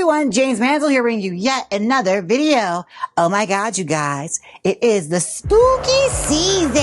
everyone, Jaymes Mansfield here bringing you yet another video. Oh my God, you guys. It is the spooky season.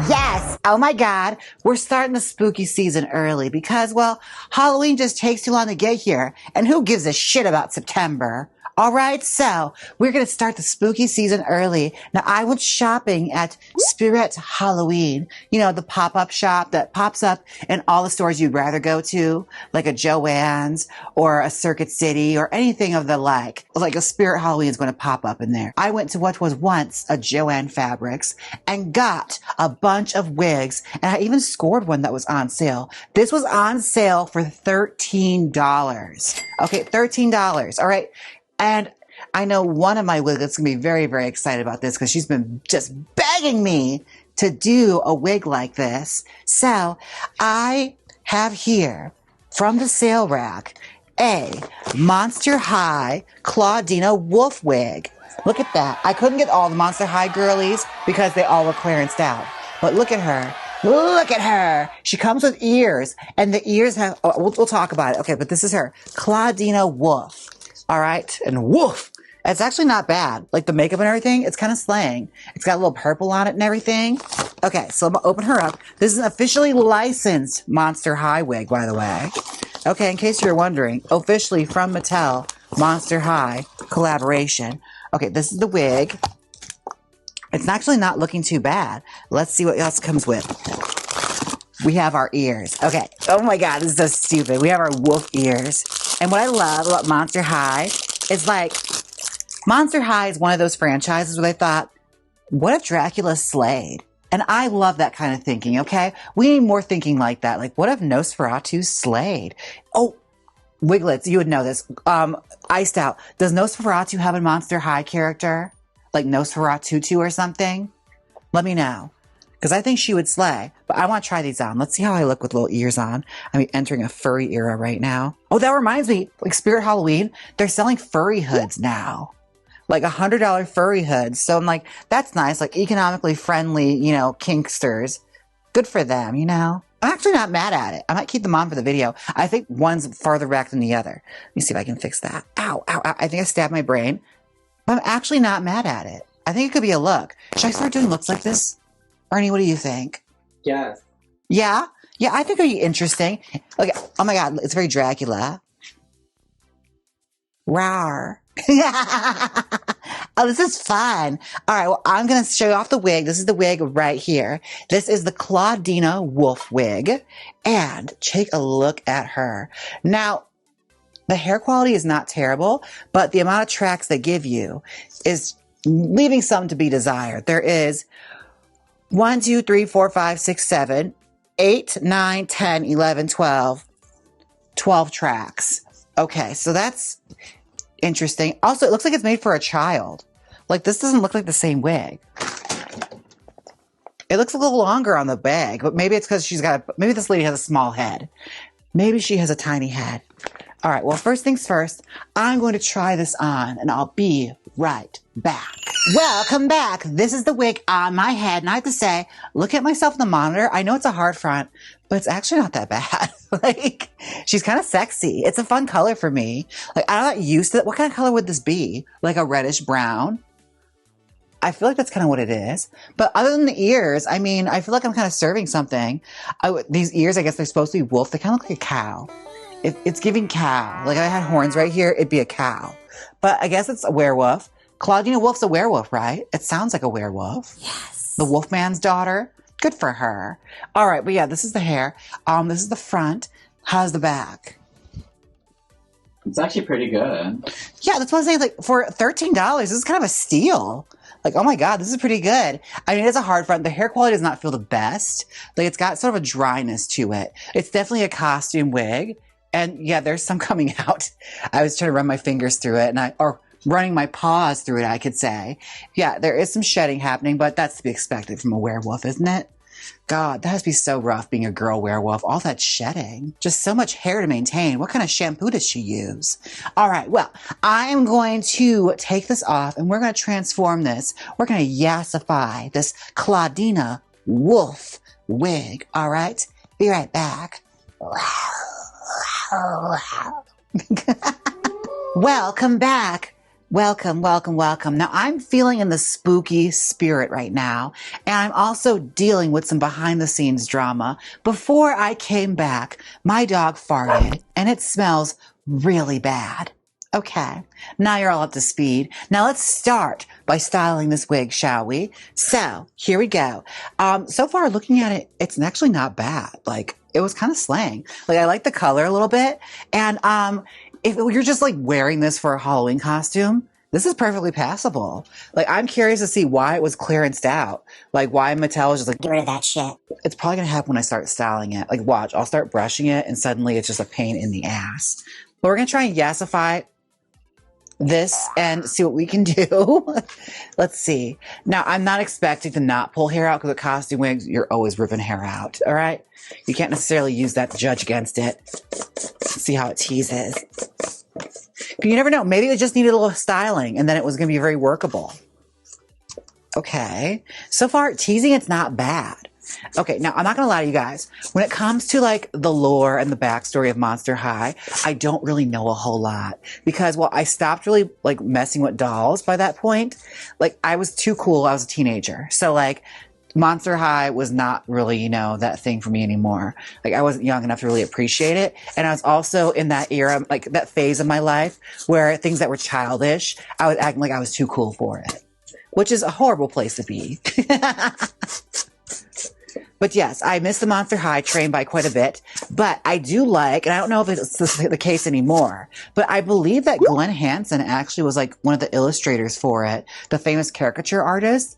Yes. Oh my God. We're starting the spooky season early because, well, Halloween just takes too long to get here. And who gives a shit about September? All right, so we're going to start the spooky season early. Now, I went shopping at Spirit Halloween, you know, the pop-up shop that pops up in all the stores you'd rather go to, like a Joann's or a Circuit City or anything of the like a Spirit Halloween is going to pop up in there. I went to what was once a Joann Fabrics and got a bunch of wigs, and I even scored one that was on sale. This was on sale for $13. Okay, $13. All right. And I know one of my wigs is going to be very, very excited about this because she's been just begging me to do a wig like this. So I have here from the sale rack a Monster High Clawdeen Wolf wig. Look at that. I couldn't get all the Monster High girlies because they all were clearanced out. But look at her. Look at her. She comes with ears, and the ears have, we'll talk about it. Okay, but this is her Clawdeen Wolf. All right. And woof. It's actually not bad. Like the makeup and everything, it's kind of slaying. It's got a little purple on it and everything. Okay. So I'm going to open her up. This is an officially licensed Monster High wig, by the way. Okay. In case you're wondering, officially from Mattel, Monster High collaboration. Okay. This is the wig. It's actually not looking too bad. Let's see what else comes with. We have our ears. Okay. Oh my God. This is so stupid. We have our wolf ears. And what I love about Monster High is like, Monster High is one of those franchises where they thought, what if Dracula slayed? And I love that kind of thinking, okay? We need more thinking like that. Like, what if Nosferatu slayed? Oh, Wiglets, you would know this. Iced Out. Does Nosferatu have a Monster High character? Like Nosferatu or something? Let me know. Because I think she would slay. But I want to try these on. Let's see how I look with little ears on. I'm entering a furry era right now. Oh, that reminds me. Like Spirit Halloween, they're selling furry hoods now. Like $100 furry hoods. So I'm like, that's nice. Like economically friendly, you know, kinksters. Good for them, you know. I'm actually not mad at it. I might keep them on for the video. I think one's farther back than the other. Let me see if I can fix that. Ow, ow, ow. I think I stabbed my brain. But I'm actually not mad at it. I think it could be a look. Should I start doing looks like this? Ernie, what do you think? Yes. Yeah? Yeah, I think it would be interesting. Okay. Oh my God, it's very Dracula. Rawr. Oh, this is fun. All right, well, I'm going to show you off the wig. This is the wig right here. This is the Clawdeen Wolf wig. And take a look at her. Now, the hair quality is not terrible, but the amount of tracks they give you is leaving some to be desired. There is 1, 2, 3, 4, 5, 6, 7, 8, 9, 10, 11, 12. 12 tracks. Okay, so that's interesting. Also, it looks like it's made for a child. Like, this doesn't look like the same wig. It looks a little longer on the bag, but maybe it's because maybe this lady has a small head. Maybe she has a tiny head. All right, well, first things first, I'm going to try this on, and I'll be right back. Welcome back. This is the wig on my head, and I have to say, look at myself in the monitor. I know it's a hard front, but it's actually not that bad. Like, she's kind of sexy. It's a fun color for me. Like, I'm not used to it. What kind of color would this be? Like a reddish brown? I feel like that's kind of what it is. But other than the ears, I mean, I feel like I'm kind of serving something. These ears, I guess they're supposed to be wolf. They kind of look like a cow. It's giving cow. Like, if I had horns right here, it'd be a cow. But I guess it's a werewolf. Clawdeen Wolf's a werewolf, right? It sounds like a werewolf. Yes. The Wolfman's daughter. Good for her. All right, but yeah, this is the hair. This is the front. How's the back? It's actually pretty good. Yeah, that's what I'm saying. Like, for $13, this is kind of a steal. Like, oh my God, this is pretty good. I mean, it's a hard front. The hair quality does not feel the best. Like, it's got sort of a dryness to it. It's definitely a costume wig. And yeah, there's some coming out. I was trying to run my fingers through it, or running my paws through it, I could say. Yeah, there is some shedding happening, but that's to be expected from a werewolf, isn't it? God, that has to be so rough being a girl werewolf. All that shedding. Just so much hair to maintain. What kind of shampoo does she use? All right, well, I am going to take this off, and we're going to transform this. We're going to yassify this Clawdeen Wolf wig, all right? Be right back. Welcome back. Welcome, welcome, welcome. Now I'm feeling in the spooky spirit right now, and I'm also dealing with some behind the scenes drama. Before I came back, my dog farted, and it smells really bad. Okay, now you're all up to speed. Now let's start by styling this wig, shall we? So here we go. So far looking at it, it's actually not bad. Like, it was kind of slang. Like, I like the color a little bit. And, if you're just like wearing this for a Halloween costume, this is perfectly passable. Like, I'm curious to see why it was clearanced out. Like, why Mattel was just like, get rid of that shit. It's probably gonna happen when I start styling it. Like, watch, I'll start brushing it and suddenly it's just a pain in the ass. But we're gonna try and yassify this and see what we can do. Let's see. Now, I'm not expecting to not pull hair out because with costume wigs, you're always ripping hair out. All right. You can't necessarily use that to judge against it. See how it teases. You never know. Maybe it just needed a little styling and then it was going to be very workable. Okay. So far, teasing, it's not bad. Okay, now I'm not gonna lie to you guys. When it comes to like the lore and the backstory of Monster High, I don't really know a whole lot because, well, I stopped really like messing with dolls by that point. Like, I was too cool. I was a teenager. So like Monster High was not really, you know, that thing for me anymore. Like, I wasn't young enough to really appreciate it. And I was also in that era, like that phase of my life where things that were childish, I was acting like I was too cool for it, which is a horrible place to be. But yes, I miss the Monster High train by quite a bit, but I do like, and I don't know if it's the case anymore, but I believe that Glenn Hansen actually was like one of the illustrators for it, the famous caricature artist.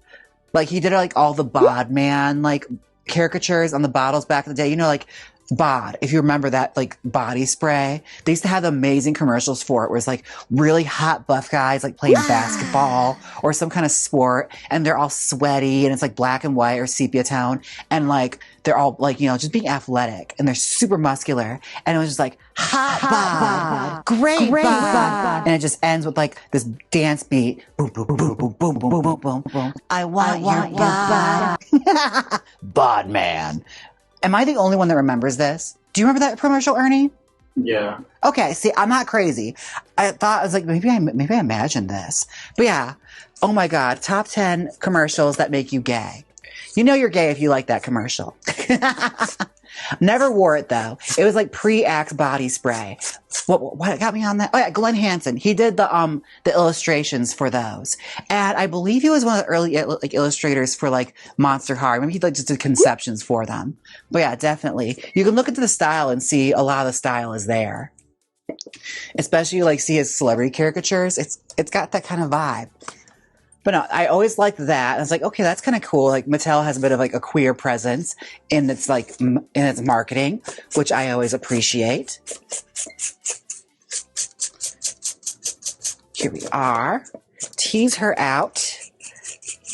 Like, he did like all the Bod Man, like caricatures on the bottles back in the day, you know, like Bod, if you remember that, like body spray. They used to have amazing commercials for it where it's like really hot buff guys like playing basketball or some kind of sport and they're all sweaty and it's like black and white or sepia tone and like they're all like, you know, just being athletic and they're super muscular and it was just like hot bod, great bod. And it just ends with like this dance beat. Boom, boom, boom, boom, boom, boom, boom, boom, boom, boom. I want your bod. Bod man. Am I the only one that remembers this? Do you remember that commercial, Ernie? Yeah. Okay, see, I'm not crazy. I thought, I was like, maybe I imagined this. But yeah, oh my God, top 10 commercials that make you gay. You know you're gay if you like that commercial. Never wore it though. It was like pre-Axe body spray. What got me on that? Oh yeah, Glenn Hansen. He did the illustrations for those. And I believe he was one of the early like illustrators for like Monster High. Maybe he like just did conceptions for them. But yeah, definitely. You can look into the style and see a lot of the style is there. Especially like see his celebrity caricatures. It's got that kind of vibe. But no, I always liked that. I was like, okay, that's kind of cool. Like Mattel has a bit of like a queer presence in its like in its marketing, which I always appreciate. Here we are. Tease her out.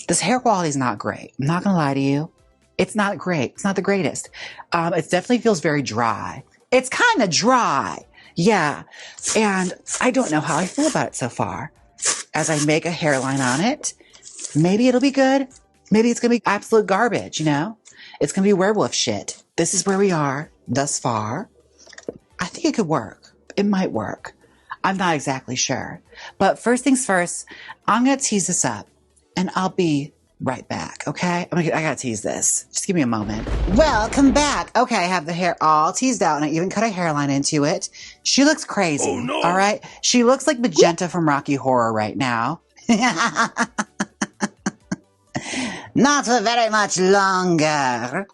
This hair quality is not great. I'm not gonna lie to you. It's not great. It's not the greatest. It definitely feels very dry. It's kind of dry. Yeah. And I don't know how I feel about it so far. As I make a hairline on it, maybe it'll be good. Maybe it's going to be absolute garbage, you know? It's going to be werewolf shit. This is where we are thus far. I think it could work. It might work. I'm not exactly sure. But first things first, I'm going to tease this up and I'll be right back, okay? I got to tease this. Just give me a moment. Welcome back. Okay, I have the hair all teased out and I even cut a hairline into it. She looks crazy. Oh, no. All right? She looks like Magenta from Rocky Horror right now. Not for very much longer.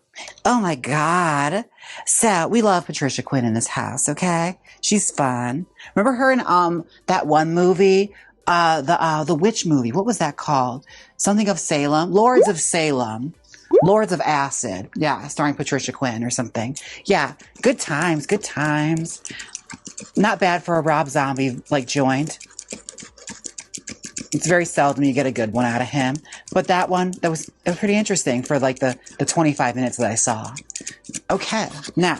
Oh my God. So we love Patricia Quinn in this house, okay? She's fun. Remember her in that one movie? The witch movie. What was that called? Something of Salem? Lords of Salem. Lords of Acid. Yeah, starring Patricia Quinn or something. Yeah, good times, good times. Not bad for a Rob Zombie, like, joint. It's very seldom you get a good one out of him. But that one, it was pretty interesting for, like, the 25 minutes that I saw. Okay, now,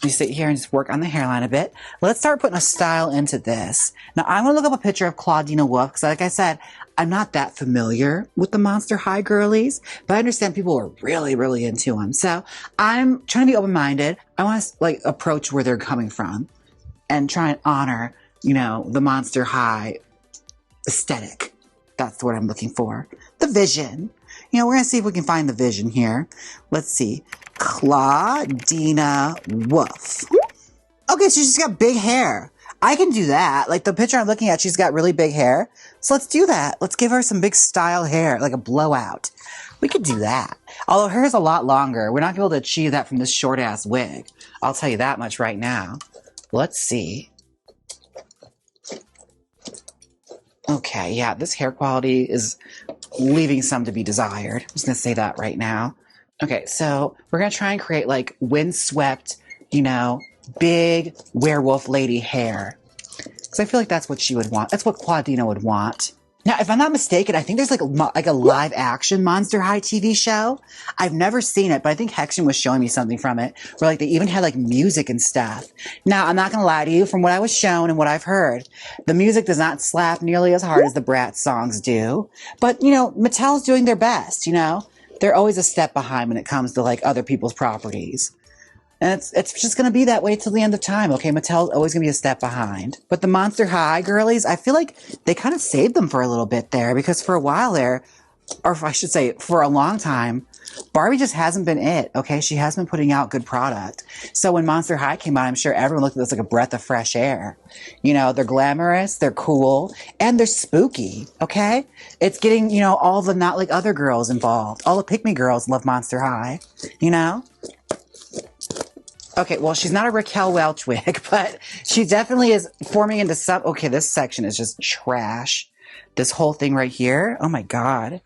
you sit here and just work on the hairline a bit. Let's start putting a style into this. Now, I'm going to look up a picture of Clawdeen Wolf because, like I said, I'm not that familiar with the Monster High girlies, but I understand people are really, really into them. So I'm trying to be open-minded. I want to like approach where they're coming from and try and honor you know, the Monster High aesthetic. That's what I'm looking for. The vision. You know, we're going to see if we can find the vision here. Let's see. Clawdeen Wolf. Okay, so she's got big hair. I can do that. Like the picture I'm looking at, she's got really big hair. So let's do that. Let's give her some big style hair, like a blowout. We could do that. Although her hair's a lot longer. We're not going to be able to achieve that from this short ass wig. I'll tell you that much right now. Let's see. Okay, yeah, this hair quality is leaving some to be desired. I'm just going to say that right now. Okay, so we're going to try and create like windswept, you know, big werewolf lady hair. Because I feel like that's what she would want. That's what Clawdeen would want. Now, if I'm not mistaken, I think there's like a live action Monster High TV show. I've never seen it, but I think Hexion was showing me something from it where like they even had like music and stuff. Now, I'm not going to lie to you, from what I was shown and what I've heard, the music does not slap nearly as hard as the Bratz songs do. But, you know, Mattel's doing their best, you know? They're always a step behind when it comes to like other people's properties. And it's just going to be that way till the end of time, okay? Mattel's always going to be a step behind. But the Monster High girlies, I feel like they kind of saved them for a little bit there, because for a while there, or I should say for a long time, Barbie just hasn't been it, okay? She hasn't been putting out good product. So when Monster High came out, I'm sure everyone looked at this like a breath of fresh air. You know, they're glamorous, they're cool, and they're spooky, okay? It's getting, you know, all the not like other girls involved. All the pick-me girls love Monster High, you know? Okay, well, she's not a Raquel Welch wig, but she definitely is forming into some... Okay, this section is just trash. This whole thing right here, oh my God.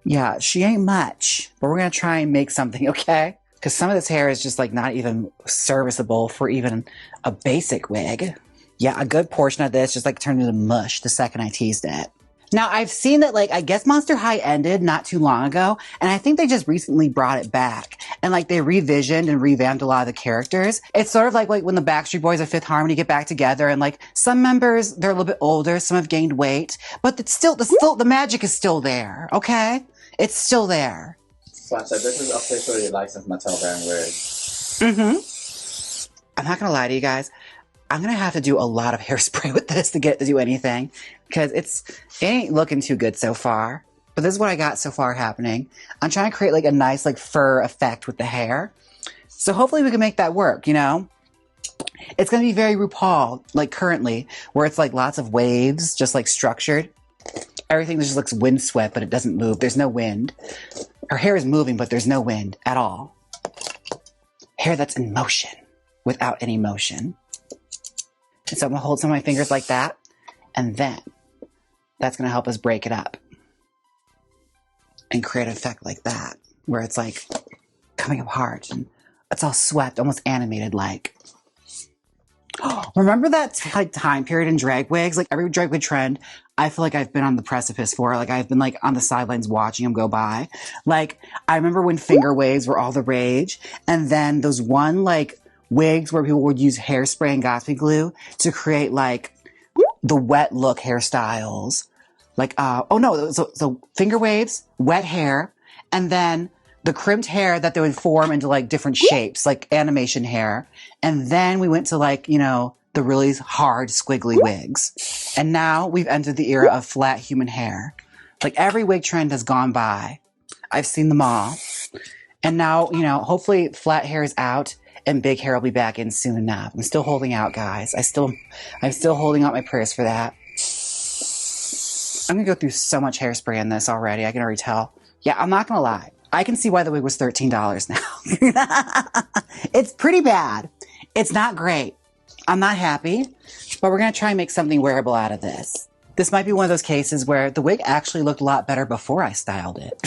Yeah, she ain't much, but we're going to try and make something, okay? Because some of this hair is just like not even serviceable for even a basic wig. Yeah, a good portion of this just like turned into mush the second I teased it. Now, I've seen that, like, I guess Monster High ended not too long ago, and I think they just recently brought it back. And, like, they revisioned and revamped a lot of the characters. It's sort of like when the Backstreet Boys of Fifth Harmony get back together, and, like, some members, they're a little bit older, some have gained weight, but it's still, the magic is still there, okay? It's still there. So this is officially licensed Mattel brand wig. Mm-hmm. I'm not gonna lie to you guys. I'm going to have to do a lot of hairspray with this to get it to do anything, because it ain't looking too good so far. But this is what I got so far happening. I'm trying to create like a nice like fur effect with the hair. So hopefully we can make that work, you know? It's going to be very RuPaul, like currently, where it's like lots of waves, just like structured. Everything just looks windswept, but it doesn't move. There's no wind. Her hair is moving, but there's no wind at all. Hair that's in motion without any motion. And so I'm going to hold some of my fingers like that, and then that's going to help us break it up and create an effect like that, where it's like coming apart and it's all swept, almost animated like. Remember that time period in drag wigs? Like every drag wig trend, I feel like I've been on the precipice for. Like I've been like on the sidelines watching them go by. Like I remember when finger waves were all the rage, and then those one like wigs where people would use hairspray and gossipy glue to create like the wet look hairstyles. Like, so finger waves, wet hair, and then the crimped hair that they would form into like different shapes, like animation hair. And then we went to like, you know, the really hard squiggly wigs. And now we've entered the era of flat human hair. Like every wig trend has gone by. I've seen them all. And now, you know, hopefully flat hair is out and big hair will be back in soon enough. I'm still holding out, guys. I'm still holding out my prayers for that. I'm gonna go through so much hairspray in this already. I can already tell. Yeah, I'm not gonna lie. I can see why the wig was $13 now. It's pretty bad. It's not great. I'm not happy, but we're gonna try and make something wearable out of this. This might be one of those cases where the wig actually looked a lot better before I styled it.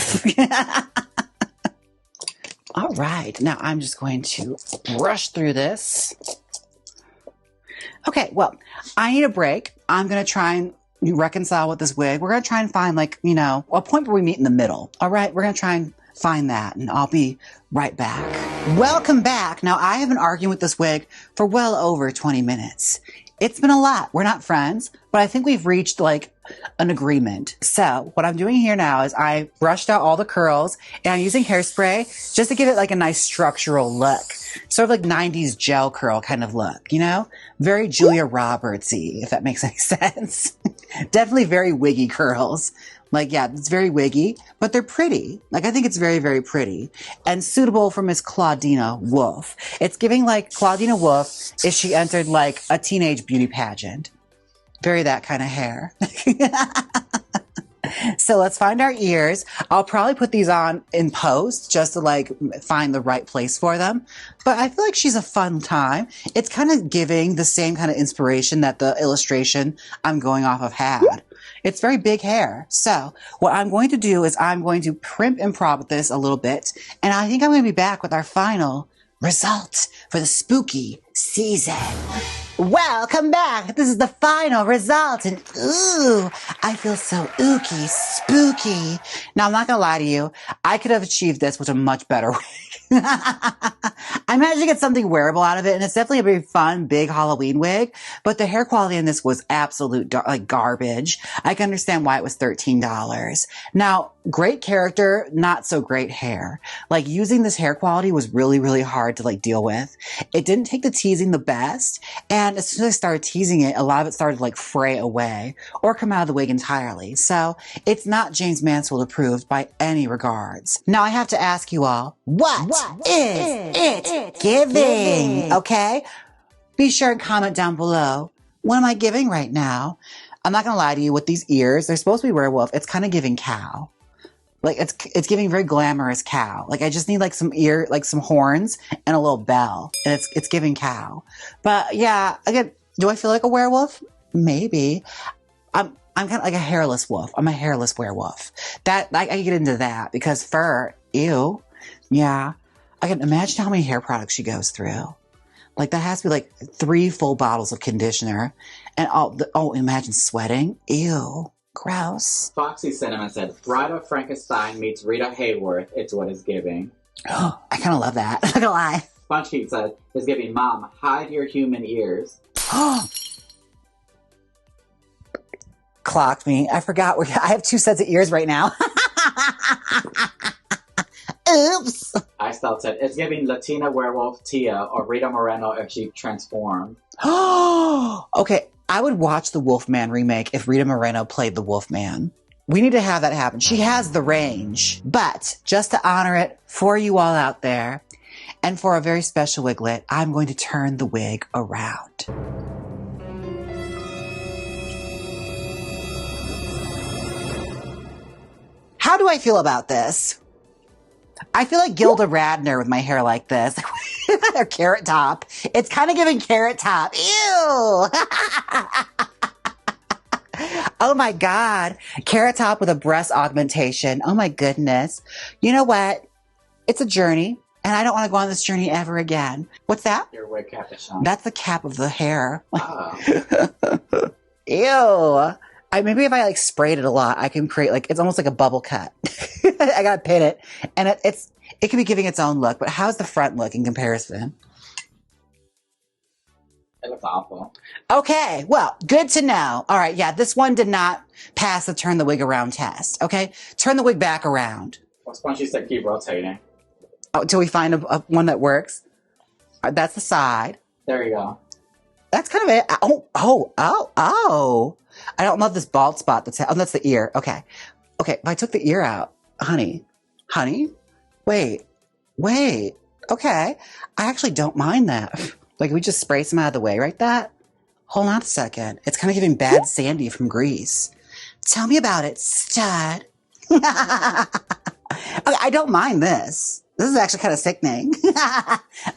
All right, now I'm just going to brush through this. Okay, well, I need a break. I'm going to try and reconcile with this wig. We're going to try and find like, you know, a point where we meet in the middle. All right, we're going to try and find that, and I'll be right back. Welcome back. Now, I have been arguing with this wig for well over 20 minutes. It's been a lot. We're not friends, but I think we've reached like an agreement. So what I'm doing here now is I brushed out all the curls and I'm using hairspray just to give it like a nice structural look. Sort of like 90s gel curl kind of look, you know? Very Julia Roberts-y, if that makes any sense. Definitely very wiggy curls. Like, yeah, it's very wiggy, but they're pretty. Like, I think it's very, very pretty and suitable for Miss Clawdeen Wolf. It's giving like Clawdeen Wolf if she entered like a teenage beauty pageant. Very that kind of hair. So let's find our ears. I'll probably put these on in post just to like find the right place for them. But I feel like she's a fun time. It's kind of giving the same kind of inspiration that the illustration I'm going off of had. It's very big hair. So what I'm going to do is I'm going to primp and prop this a little bit. And I think I'm going to be back with our final result for the spooky season. Welcome back. This is the final result. And ooh, I feel so ooky, spooky. Now, I'm not going to lie to you. I could have achieved this with a much better wig. I managed to get something wearable out of it, and it's definitely a very fun, big Halloween wig, but the hair quality in this was absolute like garbage. I can understand why it was $13. Now, great character, not so great hair. Like, using this hair quality was really, really hard to like deal with. It didn't take the teasing the best, and as soon as I started teasing it, a lot of it started to like fray away or come out of the wig entirely. So it's not Jaymes Mansfield approved by any regards. Now, I have to ask you all, what is it giving? Okay? Be sure and comment down below. What am I giving right now? I'm not going to lie to you, with these ears, they're supposed to be werewolf. It's kind of giving cow. Like, it's giving very glamorous cow. Like, I just need like some some horns and a little bell. And it's giving cow. But yeah, again, do I feel like a werewolf? Maybe. I'm kind of like a hairless wolf. I'm a hairless werewolf. That, I get into that because fur, ew. Yeah. I can imagine how many hair products she goes through. Like, that has to be like 3 full bottles of conditioner. And imagine sweating. Ew. Gross. Foxy Cinnamon said, Bride of Frankenstein meets Rita Hayworth. It's what it's giving. Oh, I kind of love that. I'm not gonna lie. Sponge Heat said, it's giving Mom, hide your human ears. Clocked me. I forgot. I have 2 sets of ears right now. Oops. Iced said, it's giving Latina werewolf Tia or Rita Moreno if she transformed. Okay. I would watch the Wolfman remake if Rita Moreno played the Wolfman. We need to have that happen. She has the range. But just to honor it for you all out there, and for a very special wiglet, I'm going to turn the wig around. How do I feel about this? I feel like Gilda Radner with my hair like this. Or Carrot Top. It's kind of giving Carrot Top. Ew! Oh my God. Carrot Top with a breast augmentation. Oh my goodness. You know what? It's a journey, and I don't want to go on this journey ever again. What's that? Your wig cap is on. That's the cap of the hair. Oh. Ew. Maybe if I like sprayed it a lot, I can create like, it's almost like a bubble cut. I gotta pin it. And it can be giving its own look, but how's the front look in comparison? It looks awful. Okay, well, good to know. All right, yeah, this one did not pass the turn the wig around test. Okay, turn the wig back around. Well, Spongy said keep rotating. Oh, until we find a one that works. All right, that's the side. There you go. That's kind of it. Oh. I don't love this bald spot. That's the ear. Okay. If I took the ear out, honey, wait. Okay. I actually don't mind that. Like, we just spray some out of the way, right? Hold on a second. It's kind of giving Bad Sandy from Grease. Tell me about it, stud. Okay, I don't mind this. This is actually kind of sickening.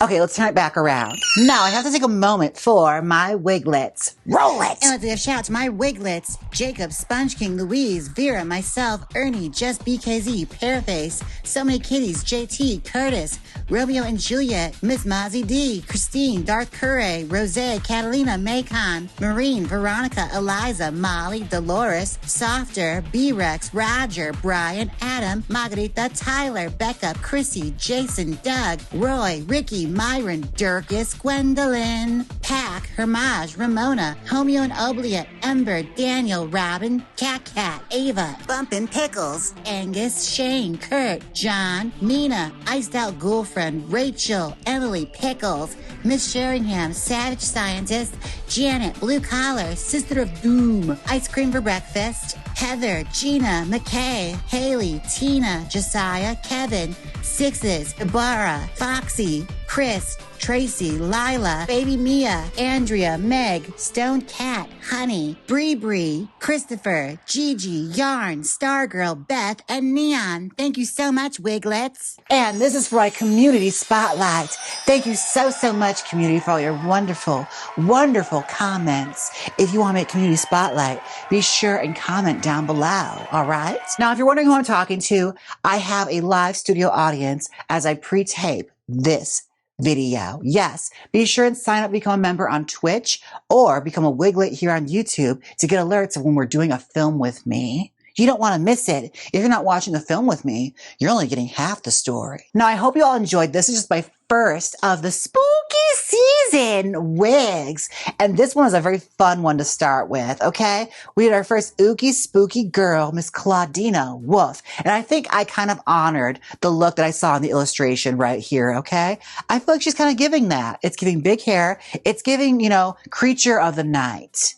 Okay, let's turn it back around. Now I have to take a moment for my wiglets. Roll it! And let's give a shout out to my wiglets. Jacob, Sponge King, Louise, Vera, myself, Ernie, Just BKZ, Pearface, So Many Kitties, JT, Curtis, Romeo and Juliet, Miss Mozzie D, Christine, Darth Curray, Rose, Catalina, Macon, Marine, Veronica, Eliza, Molly, Dolores, Softer, B-Rex, Roger, Brian, Adam, Margarita, Tyler, Becca, Chrissy, Jesse, Jason, Doug, Roy, Ricky, Myron, Dirkus, Gwendolyn, Pack, Hermage, Ramona, Homeo and Obliette, Ember, Daniel, Robin, Cat, Ava, Bumpin' Pickles, Angus, Shane, Kurt, John, Nina, Iced Out Girlfriend, Rachel, Emily, Pickles, Miss Sheringham, Savage Scientist, Janet, Blue Collar, Sister of Doom, Ice Cream for Breakfast, Heather, Gina, McKay, Haley, Tina, Josiah, Kevin, Sixes, Ibarra, Foxy, Chris, Tracy, Lila, Baby Mia, Andrea, Meg, Stone Cat, Honey, Bree, Christopher, Gigi, Yarn, Stargirl, Beth, and Neon. Thank you so much, Wiglets. And this is for my community spotlight. Thank you so much, community, for all your wonderful comments. If you want to make community spotlight, be sure and comment down below. All right. Now, if you're wondering who I'm talking to, I have a live studio audience as I pre-tape this video. Yes, be sure and sign up to become a member on Twitch or become a Wiglet here on YouTube to get alerts of when we're doing a film with me. You don't want to miss it. If you're not watching the film with me, you're only getting half the story. Now, I hope you all enjoyed this. This is just my first of the spooky season wigs. And this one is a very fun one to start with, okay? We had our first ooky spooky girl, Miss Clawdeen Wolf. And I think I kind of honored the look that I saw in the illustration right here, okay? I feel like she's kind of giving that. It's giving big hair. It's giving, you know, creature of the night.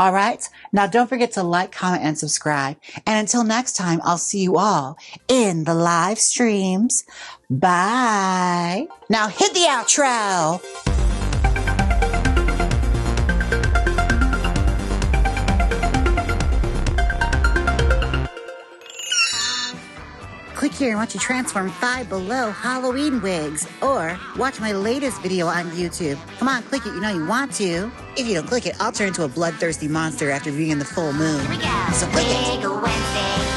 All right. Now, don't forget to like, comment, and subscribe. And until next time, I'll see you all in the live streams. Bye. Now hit the outro. Click here and watch you transform 5 Below Halloween wigs. Or watch my latest video on YouTube. Come on, click it. You know you want to. If you don't click it, I'll turn into a bloodthirsty monster after being in the full moon. Here we go. So click it. Wiggle Wednesday.